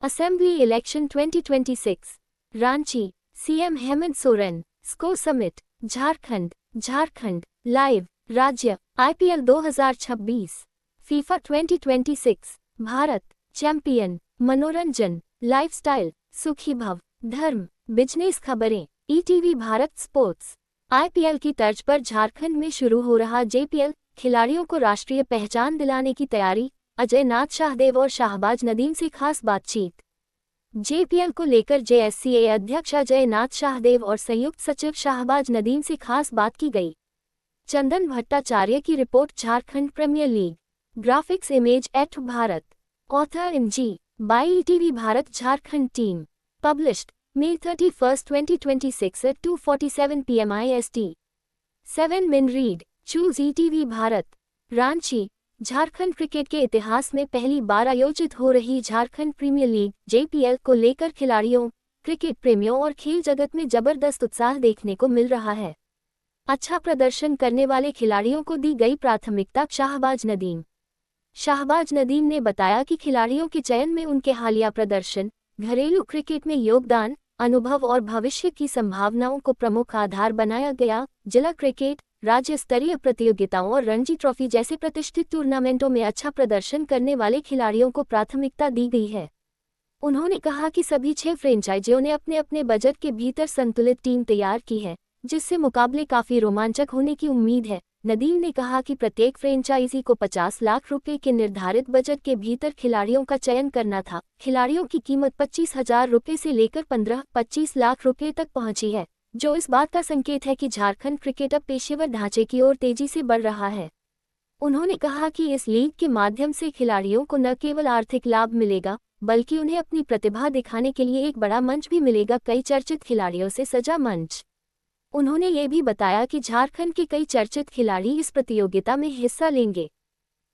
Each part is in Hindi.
Assembly election 2026, Ranchi, CM Hemant Soren, SCO summit, Jharkhand, live, राज्य, आईपीएल 2026, फीफा 2026, भारत, चैंपियन, मनोरंजन, लाइफस्टाइल, सुखी भव, धर्म, बिजनेस खबरें, ईटीवी भारत स्पोर्ट्स। आईपीएल की तर्ज पर झारखंड में शुरू हो रहा जेपीएल, खिलाड़ियों को राष्ट्रीय पहचान दिलाने की तैयारी, अजय नाथ शाहदेव और शाहबाज नदीम से खास बातचीत। जेपीएल को लेकर जेएससीए अध्यक्ष अजय नाथ शाहदेव और संयुक्त सचिव शाहबाज नदीम से खास बात की गई। चंदन भट्टाचार्य की रिपोर्ट। Jharkhand premier league, graphics image at Bharat, author MG by ETV Bharat. Jharkhand team published May 31, 2026 at 2:47 PM IST। 7 min read, choose ETV Bharat. Ranchi, Jharkhand cricket के इतिहास में पहली बार आयोजित हो रही झारखंड प्रीमियर लीग जेपीएल को लेकर खिलाड़ियों, क्रिकेट प्रेमियों और खेल जगत में जबरदस्त उत्साह देखने को मिल रहा है। अच्छा प्रदर्शन करने वाले खिलाड़ियों को दी गई प्राथमिकता। शाहबाज नदीम ने बताया कि खिलाड़ियों के चयन में उनके हालिया प्रदर्शन, घरेलू क्रिकेट में योगदान, अनुभव और भविष्य की संभावनाओं को प्रमुख आधार बनाया गया। जिला क्रिकेट, राज्य स्तरीय प्रतियोगिताओं और रणजी ट्रॉफी जैसे प्रतिष्ठित टूर्नामेंटों में अच्छा प्रदर्शन करने वाले खिलाड़ियों को प्राथमिकता दी गई है। उन्होंने कहा कि सभी 6 फ्रेंचाइजियों ने अपने अपने बजट के भीतर संतुलित टीम तैयार की है, जिससे मुकाबले काफी रोमांचक होने की उम्मीद है। नदीम ने कहा कि प्रत्येक फ्रेंचाइजी को 50 लाख रुपए के निर्धारित बजट के भीतर खिलाड़ियों का चयन करना था। खिलाड़ियों की कीमत 25,000 रुपए से लेकर 15-25 लाख रुपए तक पहुंची है, जो इस बात का संकेत है कि झारखंड क्रिकेट अब पेशेवर ढांचे की ओर तेजी से बढ़ रहा है। उन्होंने कहा कि इस लीग के माध्यम से खिलाड़ियों को न केवल आर्थिक लाभ मिलेगा, बल्कि उन्हें अपनी प्रतिभा दिखाने के लिए एक बड़ा मंच भी मिलेगा। कई चर्चित खिलाड़ियों से सजा मंच। उन्होंने ये भी बताया कि झारखंड के कई चर्चित खिलाड़ी इस प्रतियोगिता में हिस्सा लेंगे।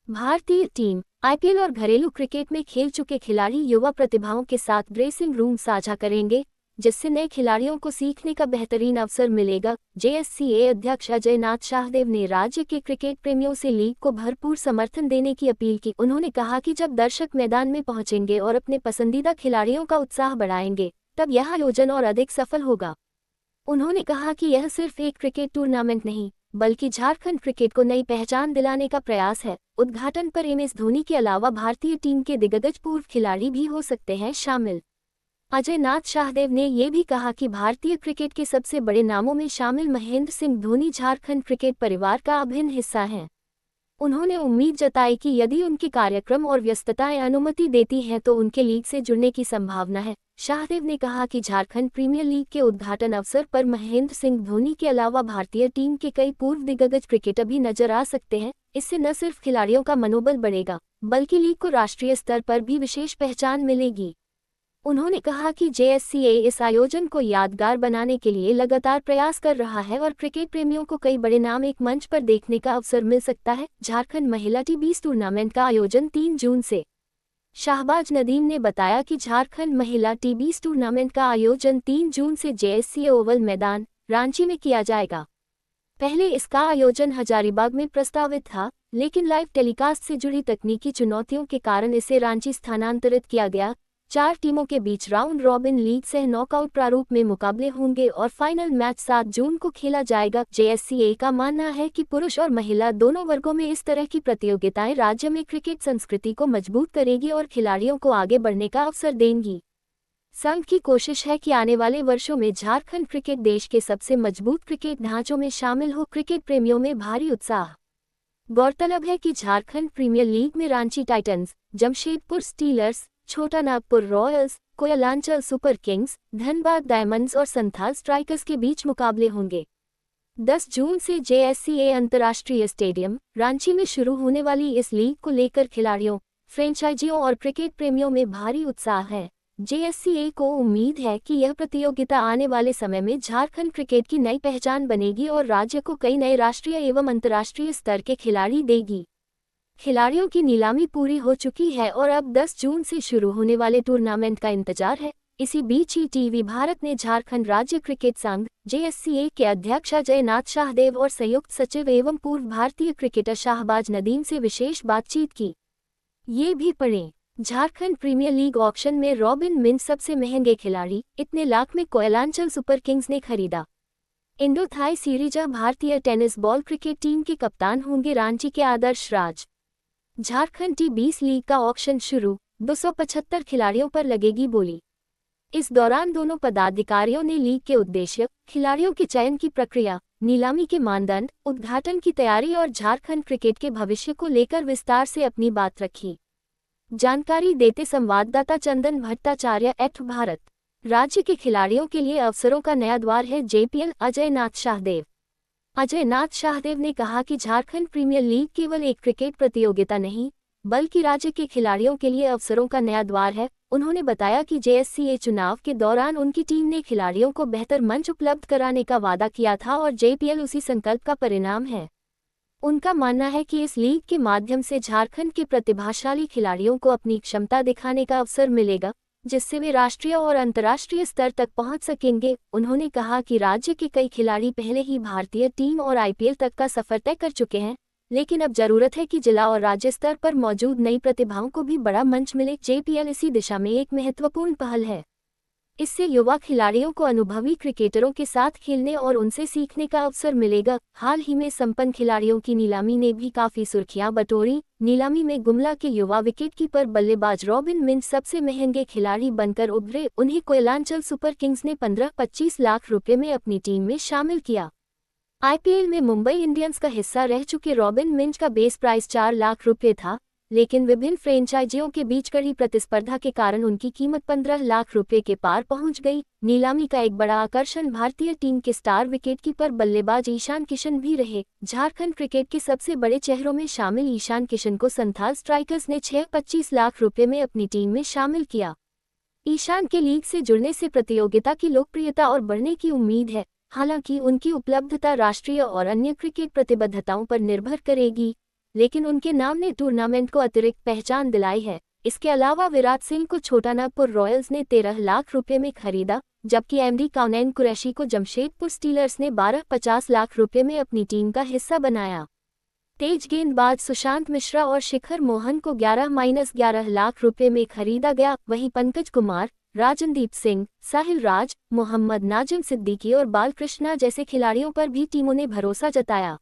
भारतीय टीम आईपीएल और घरेलू क्रिकेट में खेल चुके खिलाड़ी युवा प्रतिभाओं के साथ ड्रेसिंग रूम साझा करेंगे, जिससे नए खिलाड़ियों को सीखने का बेहतरीन अवसर मिलेगा। जेएससीए अध्यक्ष अजय नाथ शाहदेव ने राज्य के क्रिकेट प्रेमियों से लीग को भरपूर समर्थन देने की अपील की। उन्होंने कहा कि जब दर्शक मैदान में पहुंचेंगे और अपने पसंदीदा खिलाड़ियों का उत्साह बढ़ाएंगे, तब यह आयोजन और अधिक सफल होगा। उन्होंने कहा कि यह सिर्फ एक क्रिकेट टूर्नामेंट नहीं, बल्कि झारखंड क्रिकेट को नई पहचान दिलाने का प्रयास है। उद्घाटन पर एमएस धोनी के अलावा भारतीय टीम के दिग्गज पूर्व खिलाड़ी भी हो सकते हैं शामिल। अजय नाथ शाहदेव ने यह भी कहा कि भारतीय क्रिकेट के सबसे बड़े नामों में शामिल महेंद्र सिंह धोनी झारखंड क्रिकेट परिवार का अभिन्न हिस्सा हैं। उन्होंने उम्मीद जताई कि यदि उनके कार्यक्रम और व्यस्तताएं अनुमति देती हैं तो उनके लीग से जुड़ने की संभावना है। शाहदेव ने कहा कि झारखंड प्रीमियर लीग के उद्घाटन अवसर पर महेंद्र सिंह धोनी के अलावा भारतीय टीम के कई पूर्व दिग्गज क्रिकेटर भी नजर आ सकते हैं। इससे न सिर्फ खिलाड़ियों का मनोबल बढ़ेगा, बल्कि लीग को राष्ट्रीय स्तर पर भी विशेष पहचान मिलेगी। उन्होंने कहा कि जेएससीए इस आयोजन को यादगार बनाने के लिए लगातार प्रयास कर रहा है और क्रिकेट प्रेमियों को कई बड़े नाम एक मंच पर देखने का अवसर मिल सकता है। झारखंड महिला टी20 टूर्नामेंट का आयोजन 3 जून से। शाहबाज नदीम ने बताया कि झारखंड महिला टी20 टूर्नामेंट का आयोजन 3 जून से जेएससीए ओवल मैदान, रांची में किया जाएगा। पहले इसका आयोजन हजारीबाग में प्रस्तावित था, लेकिन लाइव टेलीकास्ट से जुड़ी तकनीकी चुनौतियों के कारण इसे रांची स्थानांतरित किया गया। 4 टीमों के बीच राउंड रॉबिन लीग सह नॉकआउट प्रारूप में मुकाबले होंगे और फाइनल मैच 7 जून को खेला जाएगा। जेएससीए का मानना है कि पुरुष और महिला दोनों वर्गों में इस तरह की प्रतियोगिताएं राज्य में क्रिकेट संस्कृति को मजबूत करेगी और खिलाड़ियों को आगे बढ़ने का अवसर देंगी। संघ की कोशिश है कि आने वाले वर्षों में झारखंड क्रिकेट देश के सबसे मजबूत क्रिकेट ढांचों में शामिल हो। क्रिकेट प्रेमियों में भारी उत्साह। गौरतलब है कि झारखंड प्रीमियर लीग में Ranchi Titans, Jamshedpur steelers, Chota Nagpur royals, Koylanchal super kings, Dhanbad diamonds और संथाल स्ट्राइकर्स के बीच मुकाबले होंगे। 10 जून से जेएससीए अंतर्राष्ट्रीय स्टेडियम, रांची में शुरू होने वाली इस लीग को लेकर खिलाड़ियों, फ्रेंचाइजियों और क्रिकेट प्रेमियों में भारी उत्साह है। जेएससीए को उम्मीद है कि यह प्रतियोगिता आने वाले समय में झारखंड क्रिकेट की नई पहचान बनेगी और राज्य को कई नए राष्ट्रीय एवं अंतर्राष्ट्रीय स्तर के खिलाड़ी देगी। खिलाड़ियों की नीलामी पूरी हो चुकी है और अब 10 जून से शुरू होने वाले टूर्नामेंट का इंतजार है। इसी बीच ईटीवी भारत ने झारखंड राज्य क्रिकेट संघ जेएससीए के अध्यक्ष अजय नाथ शाहदेव और संयुक्त सचिव एवं पूर्व भारतीय क्रिकेटर शाहबाज नदीम से विशेष बातचीत की। ये भी पढ़ें। झारखंड प्रीमियर लीग ऑक्शन में रॉबिन मिंज सबसे महंगे खिलाड़ी, इतने लाख में कोयलांचल सुपर किंग्स ने खरीदा। इंडो थाई सीरीजा भारतीय टेनिस बॉल क्रिकेट टीम के कप्तान होंगे रांची के आदर्श राज। झारखंड T20 लीग का ऑक्शन शुरू, 275 खिलाड़ियों पर लगेगी बोली। इस दौरान दोनों पदाधिकारियों ने लीग के उद्देश्य, खिलाड़ियों के चयन की प्रक्रिया, नीलामी के मानदंड, उद्घाटन की तैयारी और झारखंड क्रिकेट के भविष्य को लेकर विस्तार से अपनी बात रखी। जानकारी देते संवाददाता चंदन भट्टाचार्य भारत। राज्य के खिलाड़ियों के लिए अवसरों का नया द्वार है JPL अजय नाथ शाहदेव ने कहा कि झारखंड प्रीमियर लीग केवल एक क्रिकेट प्रतियोगिता नहीं, बल्कि राज्य के खिलाड़ियों के लिए अवसरों का नया द्वार है। उन्होंने बताया कि JSCA चुनाव के दौरान उनकी टीम ने खिलाड़ियों को बेहतर मंच उपलब्ध कराने का वादा किया था और JPL उसी संकल्प का परिणाम है। उनका मानना है कि इस लीग के माध्यम से झारखंड के प्रतिभाशाली खिलाड़ियों को अपनी क्षमता दिखाने का अवसर मिलेगा, जिससे वे राष्ट्रीय और अंतर्राष्ट्रीय स्तर तक पहुंच सकेंगे। उन्होंने कहा कि राज्य के कई खिलाड़ी पहले ही भारतीय टीम और IPL तक का सफर तय कर चुके हैं, लेकिन अब जरूरत है कि जिला और राज्य स्तर पर मौजूद नई प्रतिभाओं को भी बड़ा मंच मिले। JPL इसी दिशा में एक महत्वपूर्ण पहल है। इससे युवा खिलाड़ियों को अनुभवी क्रिकेटरों के साथ खेलने और उनसे सीखने का अवसर मिलेगा। हाल ही में संपन्न खिलाड़ियों की नीलामी ने भी काफी सुर्खियां बटोरी। नीलामी में गुमला के युवा विकेटकीपर बल्लेबाज रॉबिन मिंज सबसे महंगे खिलाड़ी बनकर उभरे। उन्हें कोयलांचल सुपर किंग्स ने 15-25 लाख रुपए में अपनी टीम में शामिल किया। IPL में मुंबई इंडियंस का हिस्सा रह चुके रॉबिन मिंज का बेस प्राइस 4 लाख रुपए था, लेकिन विभिन्न फ्रेंचाइजियों के बीच कड़ी प्रतिस्पर्धा के कारण उनकी कीमत 15 लाख रुपए के पार पहुंच गई। नीलामी का एक बड़ा आकर्षण भारतीय टीम के स्टार विकेटकीपर बल्लेबाज ईशान किशन भी रहे। झारखंड क्रिकेट के सबसे बड़े चेहरों में शामिल ईशान किशन को संथाल स्ट्राइकर्स ने 25 लाख रुपए में अपनी टीम में शामिल किया। ईशान के लीग से जुड़ने से प्रतियोगिता की लोकप्रियता और बढ़ने की उम्मीद है। हालांकि उनकी उपलब्धता राष्ट्रीय और अन्य क्रिकेट प्रतिबद्धताओं पर निर्भर करेगी, लेकिन उनके नाम ने टूर्नामेंट को अतिरिक्त पहचान दिलाई है। इसके अलावा विराट सिंह को छोटानागपुर रॉयल्स ने 13 लाख रुपए में खरीदा, जबकि MD काउनैन कुरैशी को जमशेदपुर स्टीलर्स ने 12-50 लाख रुपए में अपनी टीम का हिस्सा बनाया। तेज गेंदबाज सुशांत मिश्रा और शिखर मोहन को 11-11 लाख रुपए में खरीदा गया। वहीं पंकज कुमार, राजनदीप सिंह, साहिल राज, मोहम्मद नाजिम सिद्दीकी और बालकृष्णा जैसे खिलाड़ियों पर भी टीमों ने भरोसा जताया।